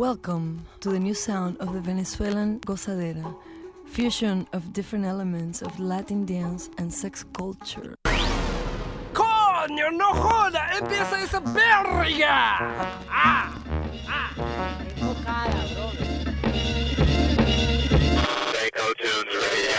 Welcome to the new sound of the Venezuelan gozadera, fusion of different elements of Latin dance and sex culture. ¡Coño, no joda! ¡Empieza esa verga! ¡Ah! ¡Ah! No cara, brother. Bakotunes Radio.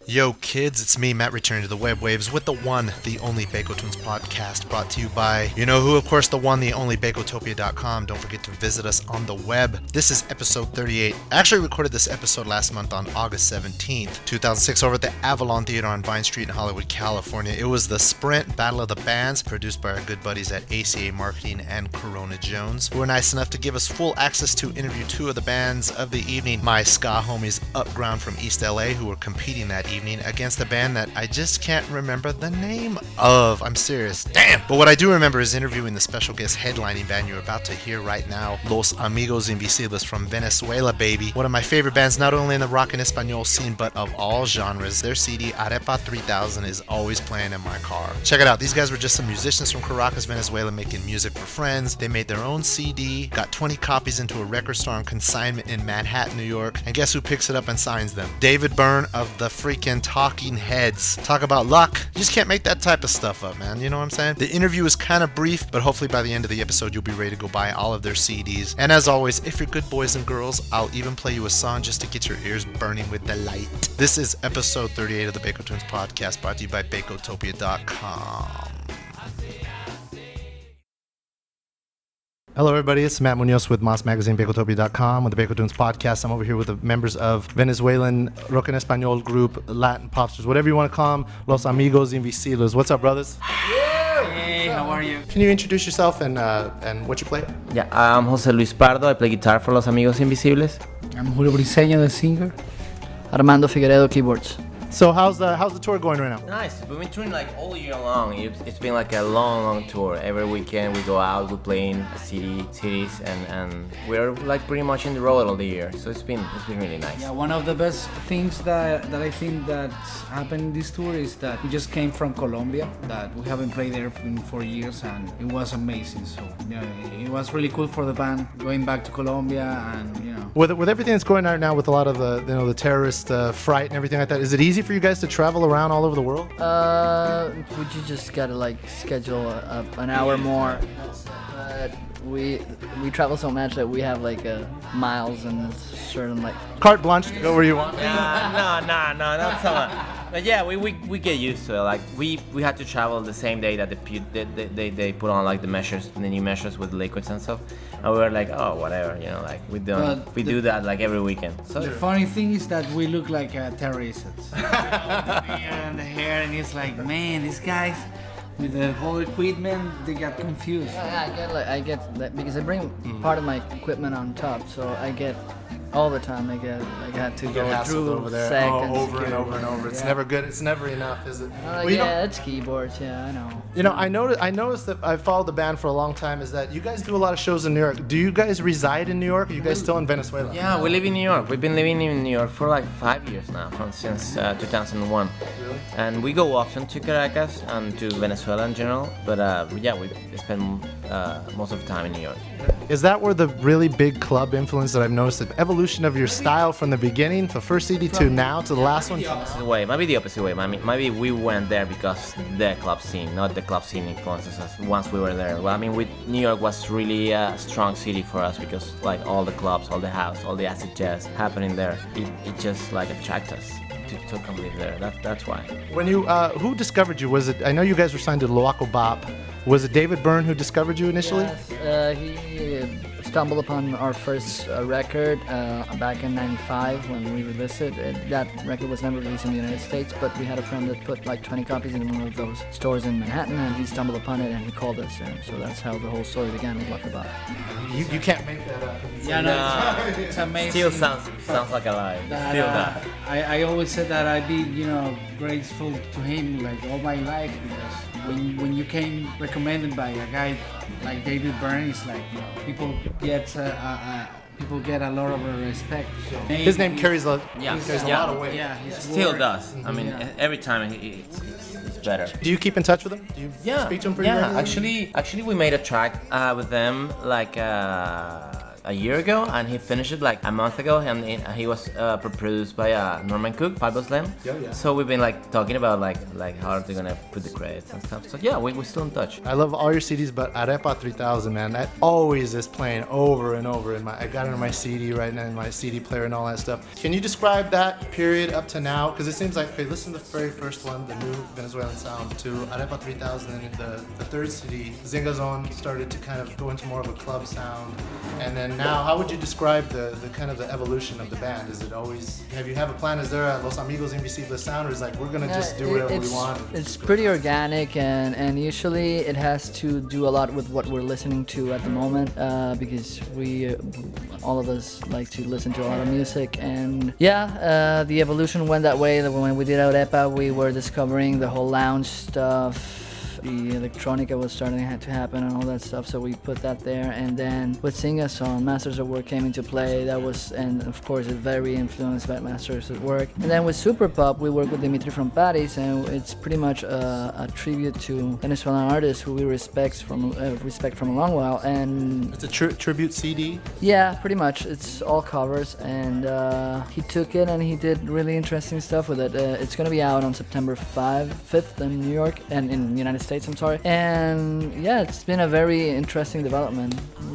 Yo kids, it's me, Matt, returning to the web waves with the one, the only Bakotunes podcast, brought to you by, you know who, of course, the one, the only Bakotopia.com. Don't forget to visit us on the web. This is episode 38. I actually recorded this episode last month on August 17th, 2006, over at the Avalon Theater on Vine Street in Hollywood, California. It was the Sprint Battle of the Bands, produced by our good buddies at ACA Marketing and Corona Jones, who were nice enough to give us full access to interview two of the bands of the evening, my ska homies Upground from East LA, who were competing that evening against a band that I just can't remember the name of. I'm serious. Damn! But what I do remember is interviewing the special guest headlining band you're about to hear right now, Los Amigos Invisibles from Venezuela, baby. One of my favorite bands, not only in the rock and Espanol scene, but of all genres. Their CD, Arepa 3000, is always playing in my car. Check it out. These guys were just some musicians from Caracas, Venezuela, making music for friends. They made their own CD, got 20 copies into a record store on consignment in Manhattan, New York, and guess who picks it up and signs them? David Byrne of the freaking Talking Heads. Talk about luck. You just can't make that type of stuff up, man. You know what I'm saying? The interview is kind of brief, but hopefully by the end of the episode, you'll be ready to go buy all of their CDs. And as always, if you're good boys and girls, I'll even play you a song just to get your ears burning with delight. This is episode 38 of the Bakotunes podcast, brought to you by Bakotopia.com. Hello, everybody. It's Matt Munoz with Mas Magazine, Bakotopia.com, with the Bakotunes podcast. I'm over here with the members of Venezuelan rock and Espanol group, Latin popsters, whatever you want to call them, Los Amigos Invisibles. What's up, brothers? Hey, how are you? Can you introduce yourself and what you play? Yeah, I'm Jose Luis Pardo. I play guitar for Los Amigos Invisibles. I'm Julio Briseño, the singer. Armando Figueredo, keyboards. So how's the tour going right now? Nice. We've been touring like all year long. It's been like a long tour. Every weekend we go out, we play in cities, and we're like pretty much in the road all the year. So it's been really nice. Yeah, one of the best things that I think that's happened this tour is that we just came from Colombia, that we haven't played there in 4 years, and it was amazing. So it was really cool for the band going back to Colombia, and With everything that's going on now, with a lot of the terrorist fright and everything like that, is it easy for you guys to travel around all over the world? Would you just gotta schedule an hour more? But we travel so much that we have miles and certain Carte blanche to go where you want. No, not so much. But yeah, we get used to it. Like we had to travel the same day that they put on the new measures with liquids and stuff, and we were like, oh, whatever, we do that every weekend. So the funny thing is that we look like terrorists. And the hair, and it's like, man, these guys with the whole equipment, they got confused. I get that because I bring part of my equipment on top, so I get all the time. I got to go through over there, over and over. It's never good. It's never enough, is it? It's keyboards. Yeah, I know. I noticed that I've followed the band for a long time. Is that you guys do a lot of shows in New York? Do you guys reside in New York? Or are you guys still in Venezuela? Yeah, we live in New York. We've been living in New York for 5 years now, since 2001. Really? And we go often to Caracas and to Venezuela in general. But yeah, we spend most of the time in New York. Is that where the really big club influence that I've noticed, the evolution of your style from the beginning, the first CD to now to the last one? Maybe the opposite way. Maybe we went there because the club scene, not the club scene influences us once we were there. Well, New York was really a strong city for us because all the clubs, all the house, all the acid jazz happening there, it just attracted us to come live there. That's why. When you, who discovered you? Was it? I know you guys were signed to Loaco Bop. Was it David Byrne who discovered you initially? Yes, he stumbled upon our first record back in '95 when we released it. That record was never released in the United States, but we had a friend that put 20 copies in one of those stores in Manhattan, and he stumbled upon it and he called us. And so that's how the whole story began with Loaco Bop. You can't make that up. Yeah, no, it's amazing. Still sounds like a lie. Still not. I always said that I'd be, grateful to him all my life because when you came recommended by a guy like David Byrne, it's people get a lot of respect. So his name carries a lot of weight. Yeah, he still does. Every time it's better. Do you keep in touch with them? Do you speak to them pretty regularly? Actually we made a track with them a year ago, and he finished it like a month ago, and he was produced by Norman Cook, Fabulous Slam. Yeah. So we've been like talking about like how are they gonna put the credits and stuff. So yeah, we're still in touch. I love all your CDs, but Arepa 3000, man, that always is playing over and over. I got it on my CD right now, in my CD player and all that stuff. Can you describe that period up to now? Because it seems like, okay, listen to the very first one, the new Venezuelan sound, to Arepa 3000, and the third CD, Zinga Zone, started to kind of go into more of a club sound. And then now, how would you describe the kind of the evolution of the band? Is it always, you have a plan? Is there a Los Amigos Invisibles sound, or is it like, we're gonna just do whatever we want? It's pretty organic, and usually it has to do a lot with what we're listening to at the moment, because we, all of us like to listen to a lot of music, and the evolution went that way. That when we did Arepa, we were discovering the whole lounge stuff. The electronica was starting to happen and all that stuff, so we put that there. And then with Zinga Zone, Masters at Work came into play. That was, and of course, it's very influenced by Masters at Work. And then with Superpop, we work with Dimitri from Paris, and it's pretty much a tribute to Venezuelan artists who we respect from a long while. And It's a tribute CD? yeah, pretty much. It's all covers, and he took it and he did really interesting stuff with it. It's gonna be out on September 5th in New York, and in the United States, I'm sorry. And yeah, it's been a very interesting development.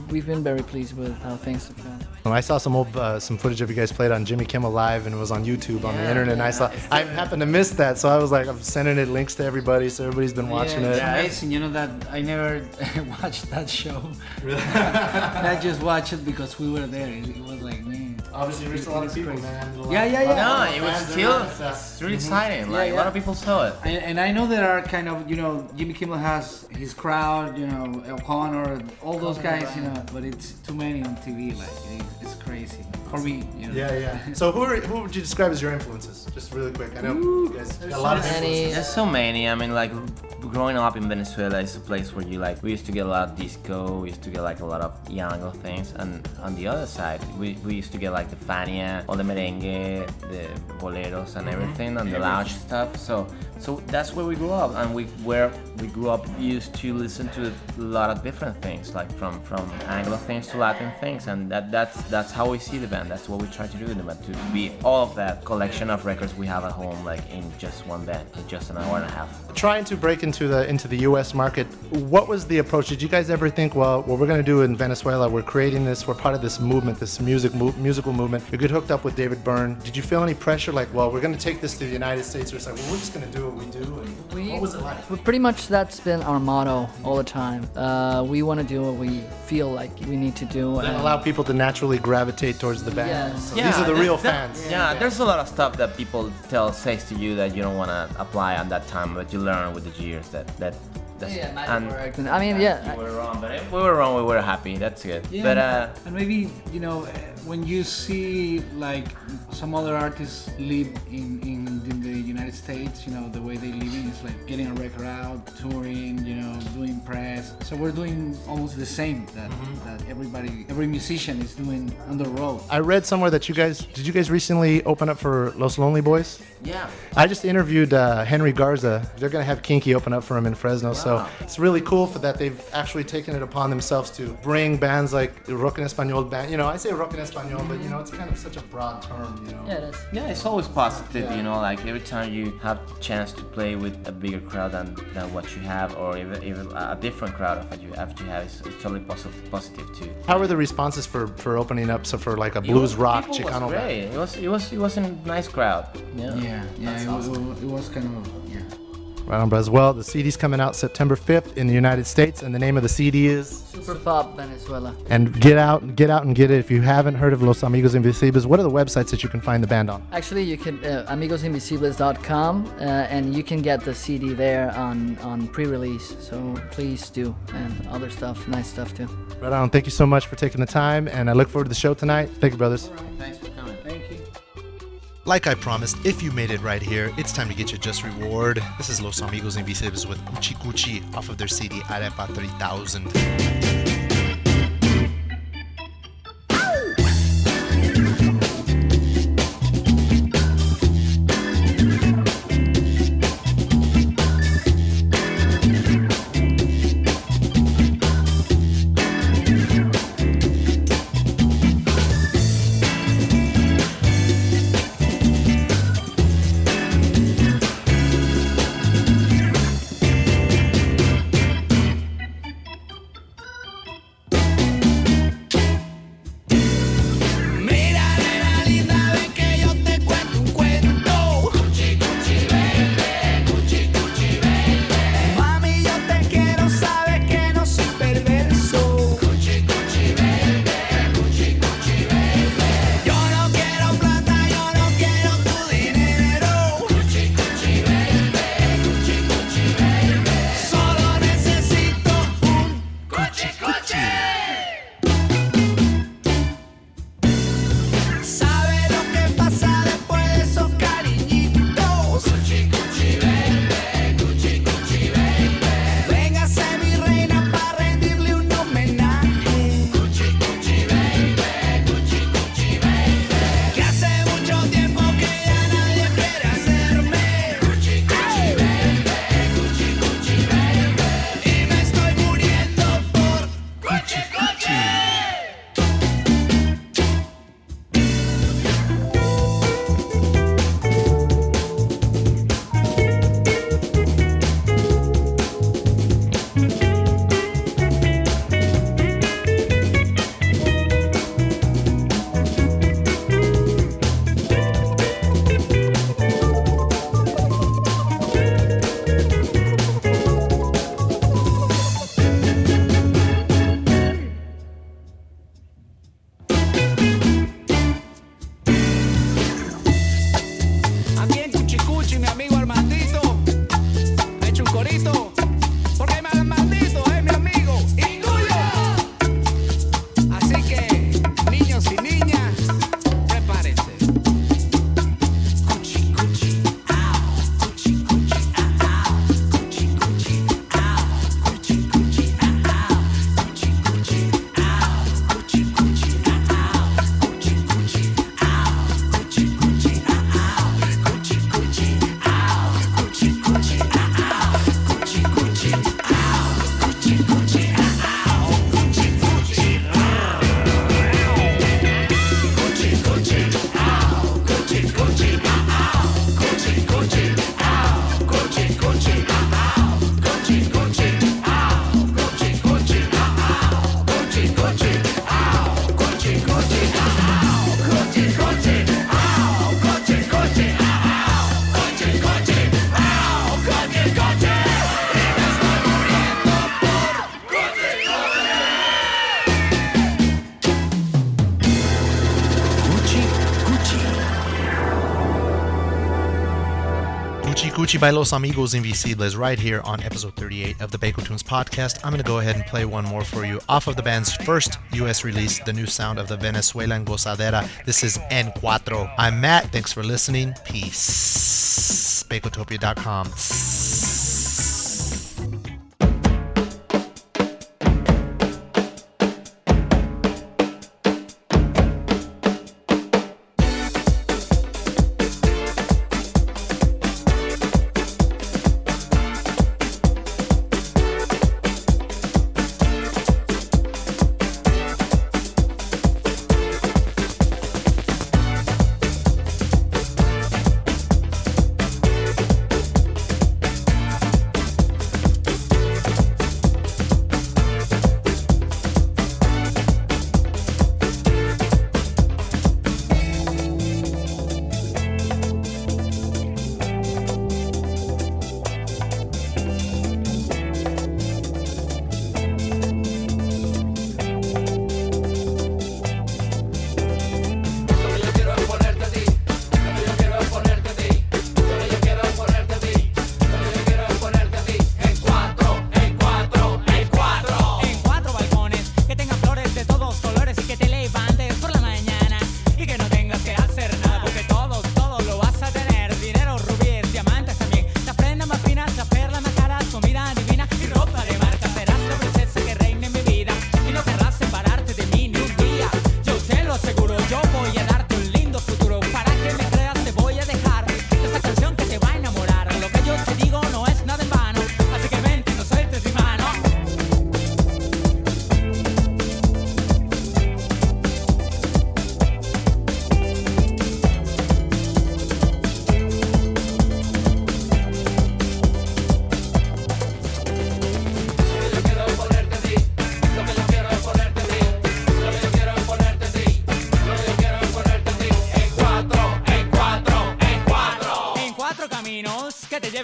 We've been very pleased with how things have gone. Well, I saw some old some footage of you guys played on Jimmy Kimmel Live, and it was on YouTube on the internet. And I happened to miss that, so I was like, I'm sending it links to everybody, so everybody's been watching it. It's amazing, you know, that I never watched that show. I just watched it because we were there. It was like, man. Obviously, you reached a lot of people, man. No, it was still, it's really exciting. Like, a lot of people saw it. And I know there are kind of, you know, Jimmy Kimmel has his crowd, you know, O'Connor, all those guys, you know, but it's too many on TV, like, it's crazy. For me, you know. Yeah. So who would you describe as your influences? Just really quick. I know you guys got a lot of influences. There's so many. I mean, like, growing up in Venezuela is a place where we used to get a lot of disco, we used to get like a lot of Yango things, and on the other side, we used to get like the Fania, all the merengue, the boleros and everything, and the lounge stuff. So that's where we grew up, and we grew up used to listen to a lot of different things, like from Anglo things to Latin things, and that's how we see the band. That's what we try to do in the band, to be all of that collection of records we have at home, like in just one band, in just an hour and a half. Trying to break into the U.S. market, what was the approach? Did you guys ever think, well, what we're going to do in Venezuela, we're creating this, we're part of this movement, this musical movement. You get hooked up with David Byrne. Did you feel any pressure, like, well, we're going to take this to the United States, or it's like, well, we're just going to do what we do? And what was it like? Pretty much that's been our motto all the time. We want to do what we feel like we need to do. And allow people to naturally gravitate towards the band. Yes. So these are the real fans. There's a lot of stuff that people says to you that you don't want to apply at that time, but you learn with the years that might work. I mean, yeah. We were wrong, but if we were wrong, we were happy. That's good. Yeah, but and maybe, you know, when you see like some other artists live in the United States, you know, the way they live is like getting a record out, touring, you know, doing press. So we're doing almost the same that every musician is doing on the road. I read somewhere that did you guys recently open up for Los Lonely Boys? Yeah. I just interviewed Henry Garza. They're going to have Kinky open up for him in Fresno. Wow. So it's really cool for that they've actually taken it upon themselves to bring bands like Rock en Español band. You know, I say Rock en Español, but you know, it's kind of such a broad term, you know. Yeah, it is. Yeah, it's always positive, you know, like every time you have the chance to play with a bigger crowd than what you have, or even a different crowd of what you have, it's totally positive too. How were the responses for opening up, so for like a blues rock Chicano band? It was a nice crowd. Yeah, it was kind of, yeah. Right on, brothers. Well, the CD's coming out September 5th in the United States, and the name of the CD is Superpop Venezuela. And get out and get it. If you haven't heard of Los Amigos Invisibles, what are the websites that you can find the band on? Actually, you can amigosinvisibles.com, and you can get the CD there on pre-release. So please do, and other stuff, nice stuff too. Right on. Thank you so much for taking the time, and I look forward to the show tonight. Thank you, brothers. All right, thanks for coming. Thank you. Like I promised, if you made it right here, it's time to get your just reward. This is Los Amigos Invisibles with Uchi Cuchi off of their CD Arepa 3000. Gucci by Los Amigos Invisibles right here on episode 38 of the Bakotunes podcast. I'm going to go ahead and play one more for you off of the band's first US release, the new sound of the Venezuelan Gozadera. This is En Cuatro. I'm Matt. Thanks for listening. Peace. Bakotopia.com.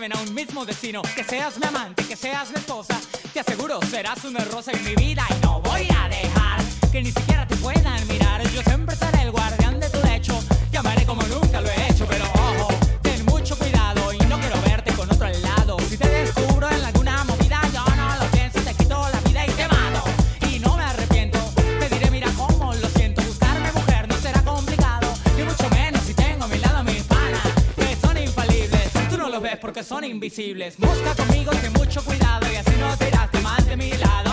A un mismo destino, que seas mi amante, que seas mi esposa, te aseguro serás una rosa en mi vida y no voy a dejar que ni siquiera te puedan mirar. Yo siempre seré el guardián de tu lecho, te amaré como nunca lo he hecho, pero ojo, ten mucho cuidado y no quiero verte con otro al lado. Si te descubro en alguna movida, yo no lo pienso, te quito la vida y te mato. Y no me arrepiento, te diré mira cómo lo siento. Buscarme mujer no será complicado, ni mucho menos si tengo a mi lado a mis panas, que son infalibles. Tú no los ves porque son invisibles. Busca conmigo, ten mucho cuidado y así no te irás de mal de mi lado.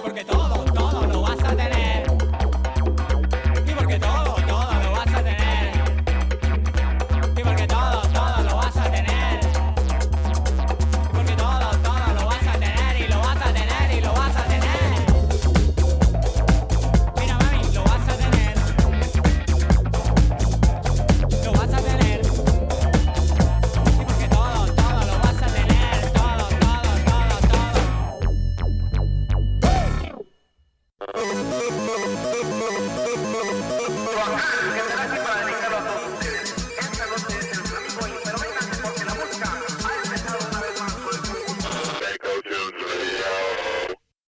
Funkateers.